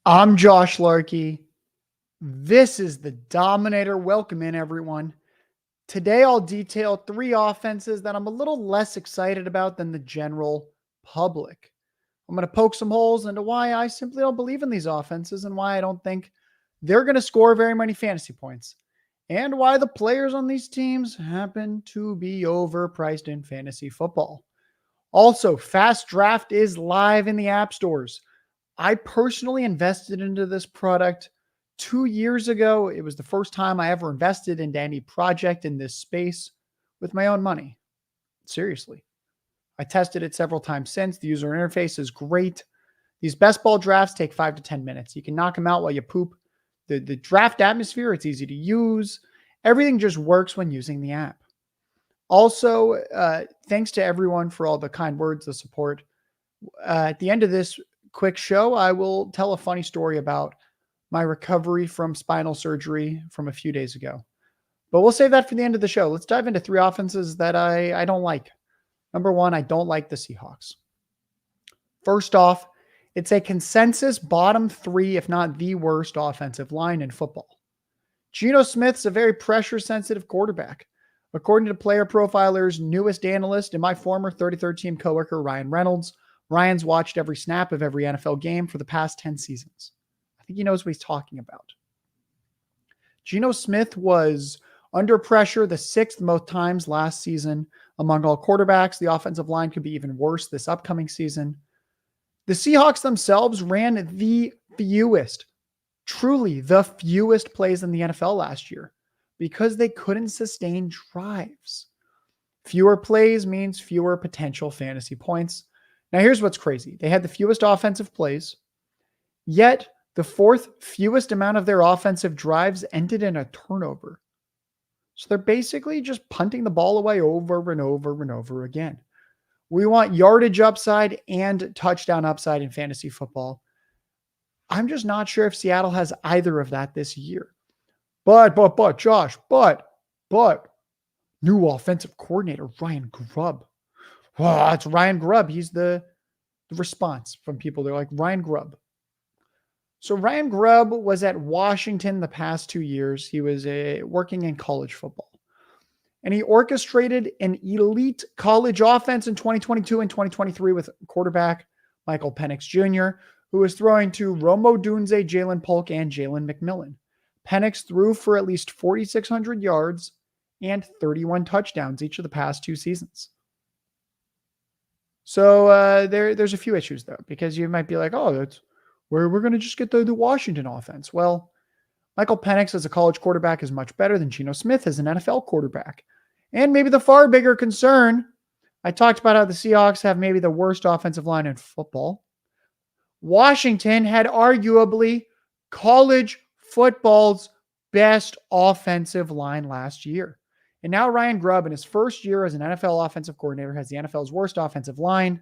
I'm Josh Larky. This is the Dominator. Welcome in, everyone. Today, I'll detail 3 offenses that I'm a little less excited about than the general public. I'm going to poke some holes into why I simply don't believe in these offenses and why I don't think they're going to score very many fantasy points, and why the players on these teams happen to be overpriced in fantasy football. Also, Fast Draft is live in the app stores. I personally invested into this product 2 years ago. It was the first time I ever invested into any project in this space with my own money. Seriously. I tested it several times since. The user interface is great. These best ball drafts take 5 to 10 minutes. You can knock them out while you poop. The draft atmosphere, it's easy to use. Everything just works when using the app. Also, thanks to everyone for all the kind words, the support. At the end of this quick show, I will tell a funny story about my recovery from spinal surgery from a few days ago. But we'll save that for the end of the show. Let's dive into 3 offenses that I don't like. Number 1, I don't like the Seahawks. First off, it's a consensus bottom 3, if not the worst offensive line in football. Geno Smith's a very pressure-sensitive quarterback. According to Player Profiler's newest analyst and my former 33rd team coworker, Ryan Reynolds, Ryan's watched every snap of every NFL game for the past 10 seasons. I think he knows what he's talking about. Geno Smith was under pressure the 6th most times last season among all quarterbacks. The offensive line could be even worse this upcoming season. The Seahawks themselves ran the fewest, truly the fewest plays in the NFL last year because they couldn't sustain drives. Fewer plays means fewer potential fantasy points. Now, here's what's crazy. They had the fewest offensive plays, yet the 4th fewest amount of their offensive drives ended in a turnover. So they're basically just punting the ball away over and over and over again. We want yardage upside and touchdown upside in fantasy football. I'm just not sure if Seattle has either of that this year. But, Josh, new offensive coordinator, Ryan Grubb. Oh, it's Ryan Grubb. He's the response from people. They're like, Ryan Grubb. So Ryan Grubb was at Washington the past 2 years. He was working in college football. And he orchestrated an elite college offense in 2022 and 2023 with quarterback Michael Penix Jr., who was throwing to Rome Odunze, Jalen Polk, and Jalen McMillan. Penix threw for at least 4,600 yards and 31 touchdowns each of the past 2 seasons. So there's a few issues, though, because you might be like, oh, that's where we're going to just get the Washington offense. Well, Michael Penix as a college quarterback is much better than Geno Smith as an NFL quarterback. And maybe the far bigger concern, I talked about how the Seahawks have maybe the worst offensive line in football. Washington had arguably college football's best offensive line last year. And now Ryan Grubb, in his first year as an NFL offensive coordinator, has the NFL's worst offensive line.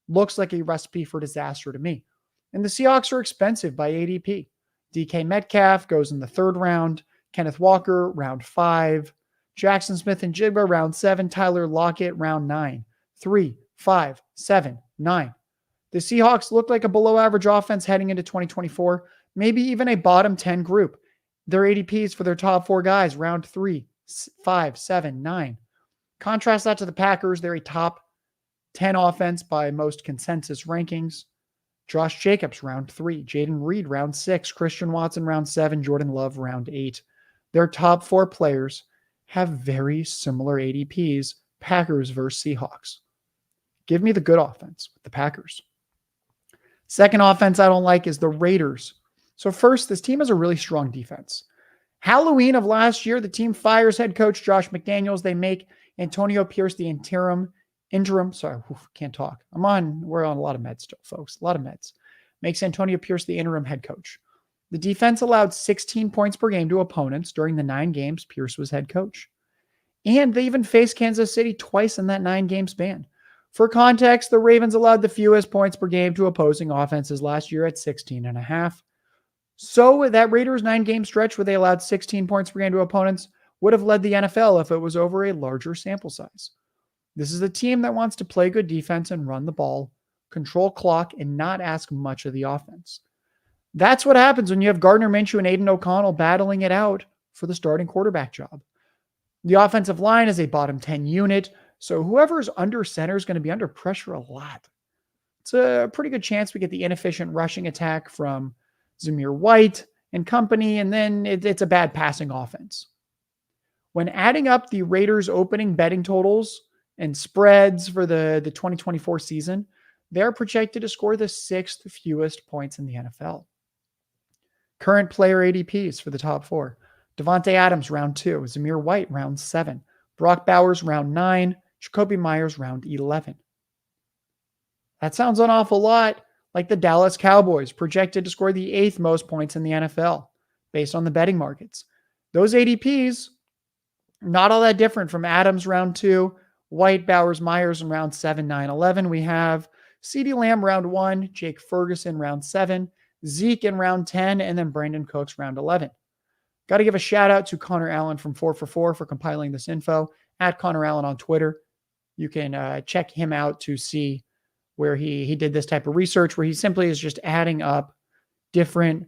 Looks like a recipe for disaster to me. And the Seahawks are expensive by ADP. DK Metcalf goes in the 3rd round. Kenneth Walker, round 5. Jackson Smith and Jigba, round 7. Tyler Lockett, round 9. 3, 5, 7, 9. The Seahawks look like a below-average offense heading into 2024, maybe even a bottom 10 group. Their ADPs for their top 4 guys, round 3, 5, 7, 9. Contrast that to the Packers. They're a top 10 offense by most consensus rankings. Josh Jacobs, round 3. Jaden Reed, round 6. Christian Watson, round 7. Jordan Love, round 8. Their top 4 players have very similar ADPs, Packers versus Seahawks. Give me the good offense with the Packers. Second offense I don't like is the Raiders. So first, this team has a really strong defense. Halloween of last year, the team fires head coach Josh McDaniels. They make Antonio Pierce the interim. Can't talk. We're on a lot of meds still, folks. A lot of meds. Makes Antonio Pierce the interim head coach. The defense allowed 16 points per game to opponents during the 9 games Pierce was head coach. And they even faced Kansas City twice in that 9-game span. For context, the Ravens allowed the fewest points per game to opposing offenses last year at 16.5. So that Raiders 9-game stretch where they allowed 16 points per game to opponents would have led the NFL if it was over a larger sample size. This is a team that wants to play good defense and run the ball, control clock, and not ask much of the offense. That's what happens when you have Gardner Minshew and Aiden O'Connell battling it out for the starting quarterback job. The offensive line is a bottom 10 unit, so whoever's under center is going to be under pressure a lot. It's a pretty good chance we get the inefficient rushing attack from Zamir White and company, and then it's a bad passing offense. When adding up the Raiders' opening betting totals and spreads for the 2024 season, they're projected to score the 6th fewest points in the NFL. Current player ADPs for the top 4. Devontae Adams, round 2. Zamir White, round 7. Brock Bowers, round 9. Jacoby Myers, round 11. That sounds an awful lot like the Dallas Cowboys, projected to score the 8th most points in the NFL, based on the betting markets. Those ADPs, not all that different from Adams, round 2. White, Bowers, Myers in round 7, 9, 11. We have CeeDee Lamb, round 1. Jake Ferguson, round 7. Zeke in round 10, and then Brandon Cooks, round 11. Got to give a shout out to Connor Allen from 4for4 for compiling this info. At Connor Allen on Twitter. You can check him out to see where he did this type of research, where he simply is just adding up different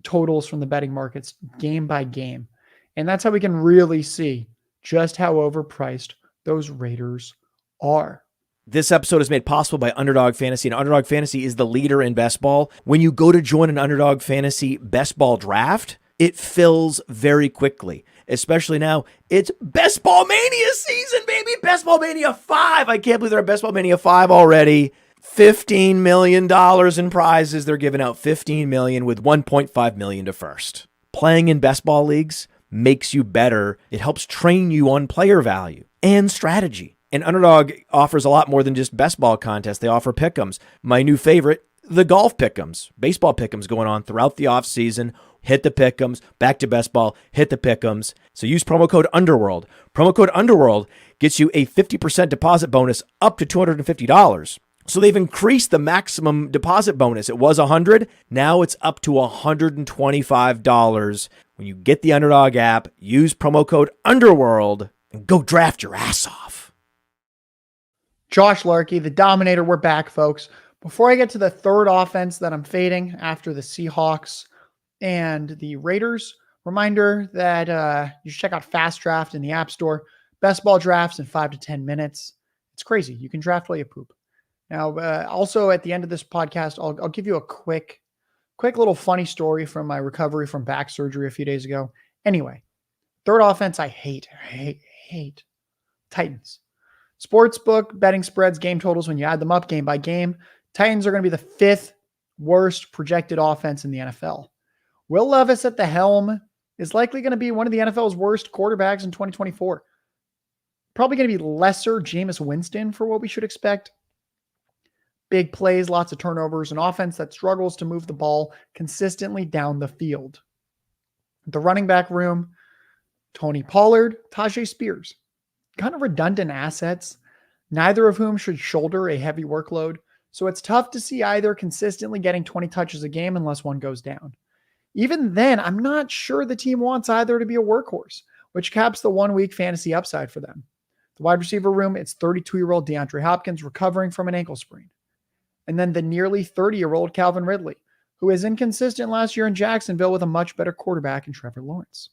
totals from the betting markets game by game. And that's how we can really see just how overpriced those Raiders are. This episode is made possible by Underdog Fantasy, and Underdog Fantasy is the leader in best ball. When you go to join an Underdog Fantasy best ball draft, it fills very quickly, especially now. It's Best Ball Mania season, baby. Best Ball Mania 5. I can't believe they're at Best Ball Mania 5 already. $15 million in prizes. They're giving out $15 million with $1.5 million to first. Playing in best ball leagues makes you better. It helps train you on player value and strategy. And Underdog offers a lot more than just best ball contests. They offer pick'ems. My new favorite, the golf pick'ems, baseball pick'ems going on throughout the off season. Hit the pick'ems, back to best ball, hit the pick'ems. So use promo code Underworld. Promo code Underworld gets you a 50% deposit bonus up to $250. So they've increased the maximum deposit bonus. It was $100. Now it's up to $125. When you get the Underdog app, use promo code Underworld and go draft your ass off. Josh Larky, the Dominator. We're back, folks. Before I get to the third offense that I'm fading after the Seahawks and the Raiders, reminder that you should check out Fast Draft in the App Store. Best ball drafts in 5 to 10 minutes. It's crazy. You can draft while you poop. Now, also at the end of this podcast, I'll give you a quick little funny story from my recovery from back surgery a few days ago. Anyway, third offense I hate. Titans. Sportsbook betting spreads, game totals, when you add them up game by game, Titans are going to be the 5th worst projected offense in the NFL. Will Levis at the helm is likely going to be one of the NFL's worst quarterbacks in 2024. Probably going to be lesser Jameis Winston for what we should expect. Big plays, lots of turnovers, an offense that struggles to move the ball consistently down the field. The running back room, Tony Pollard, Tajay Spears. Kind of redundant assets, neither of whom should shoulder a heavy workload. So it's tough to see either consistently getting 20 touches a game unless one goes down. Even then, I'm not sure the team wants either to be a workhorse, which caps the 1 week fantasy upside for them. The wide receiver room, it's 32-year-old DeAndre Hopkins recovering from an ankle sprain. And then the nearly 30-year-old Calvin Ridley, who was inconsistent last year in Jacksonville with a much better quarterback in Trevor Lawrence.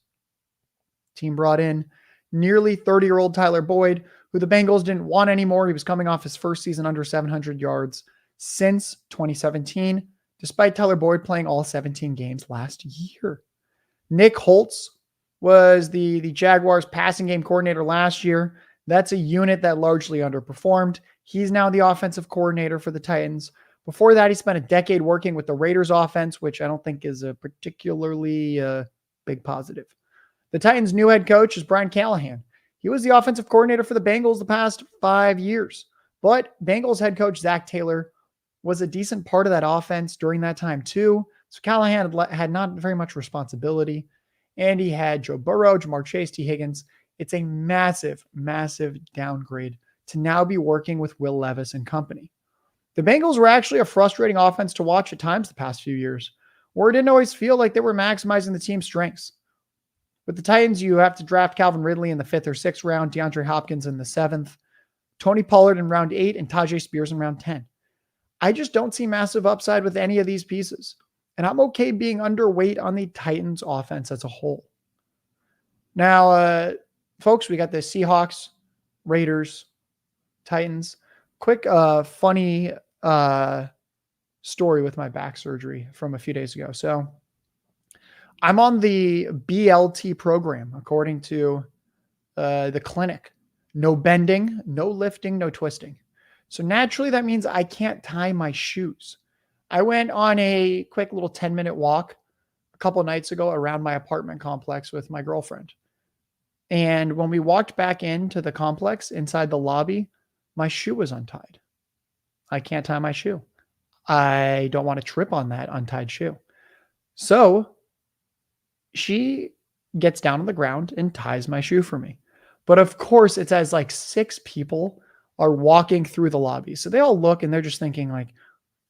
Team brought in nearly 30-year-old Tyler Boyd, who the Bengals didn't want anymore. He was coming off his first season under 700 yards since 2017, despite Tyler Boyd playing all 17 games last year. Nick Holtz was the Jaguars passing game coordinator last year. That's a unit that largely underperformed. He's now the offensive coordinator for the Titans. Before that, he spent a decade working with the Raiders offense, which I don't think is a particularly big positive. The Titans' new head coach is Brian Callahan. He was the offensive coordinator for the Bengals the past 5 years. But Bengals head coach Zach Taylor was a decent part of that offense during that time too. So Callahan had not very much responsibility. And he had Joe Burrow, Jamar Chase, T. Higgins. It's a massive, massive downgrade to now be working with Will Levis and company. The Bengals were actually a frustrating offense to watch at times the past few years, where it didn't always feel like they were maximizing the team's strengths. With the Titans, you have to draft Calvin Ridley in the 5th or 6th round, DeAndre Hopkins in the 7th, Tony Pollard in round 8, and Tajay Spears in round 10. I just don't see massive upside with any of these pieces. And I'm okay being underweight on the Titans offense as a whole. Now, folks, we got the Seahawks, Raiders, Titans. Quick, funny story with my back surgery from a few days ago. So I'm on the BLT program, according to the clinic. No bending, no lifting, no twisting. So naturally, that means I can't tie my shoes. I went on a quick little 10-minute walk a couple nights ago around my apartment complex with my girlfriend. And when we walked back into the complex inside the lobby, my shoe was untied. I can't tie my shoe. I don't want to trip on that untied shoe. So she gets down on the ground and ties my shoe for me. But of course, it's as like 6 people are walking through the lobby. So they all look and they're just thinking like,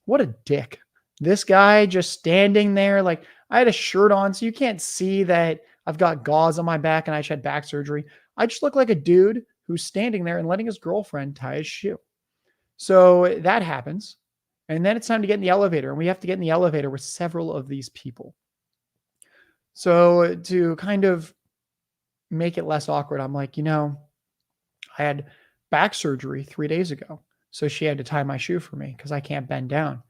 what a dick. This guy just standing there. Like, I had a shirt on, so you can't see that I've got gauze on my back and I just had back surgery. I just look like a dude who's standing there and letting his girlfriend tie his shoe. So that happens. And then it's time to get in the elevator. And we have to get in the elevator with several of these people. So to kind of make it less awkward, I'm like, I had back surgery 3 days ago. So she had to tie my shoe for me because I can't bend down.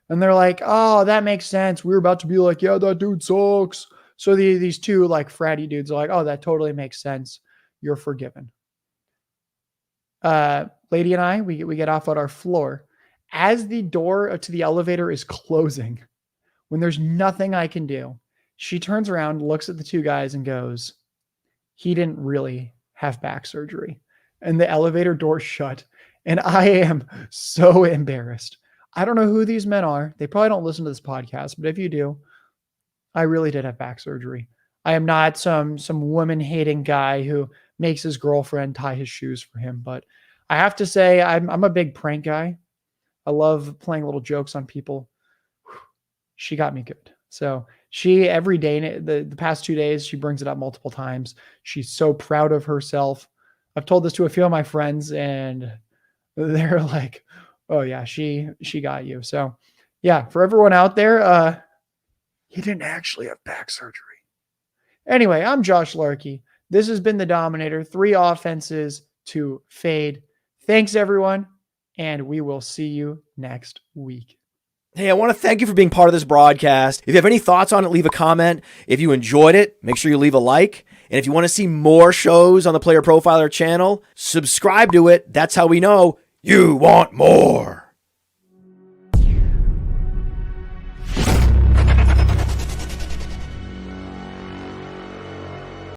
And they're like, oh, that makes sense. We were about to be like, yeah, that dude sucks. So these two like fratty dudes are like, oh, that totally makes sense. You're forgiven. Lady and I, we get off at our floor. As the door to the elevator is closing, when there's nothing I can do, she turns around, looks at the two guys and goes, he didn't really have back surgery. And the elevator door shut. And I am so embarrassed. I don't know who these men are. They probably don't listen to this podcast, but if you do, I really did have back surgery. I am not some woman-hating guy who makes his girlfriend tie his shoes for him. But I have to say, I'm a big prank guy. I love playing little jokes on people. She got me good. So she, every day, the past 2 days, she brings it up multiple times. She's so proud of herself. I've told this to a few of my friends and they're like, oh yeah, she got you. So yeah, for everyone out there, he didn't actually have back surgery. Anyway, I'm Josh Larky. This has been the Dominator. 3 offenses to fade. Thanks everyone. And we will see you next week. Hey, I want to thank you for being part of this broadcast. If you have any thoughts on it, leave a comment. If you enjoyed it, make sure you leave a like. And if you want to see more shows on the Player Profiler channel, subscribe to it. That's how we know you want more.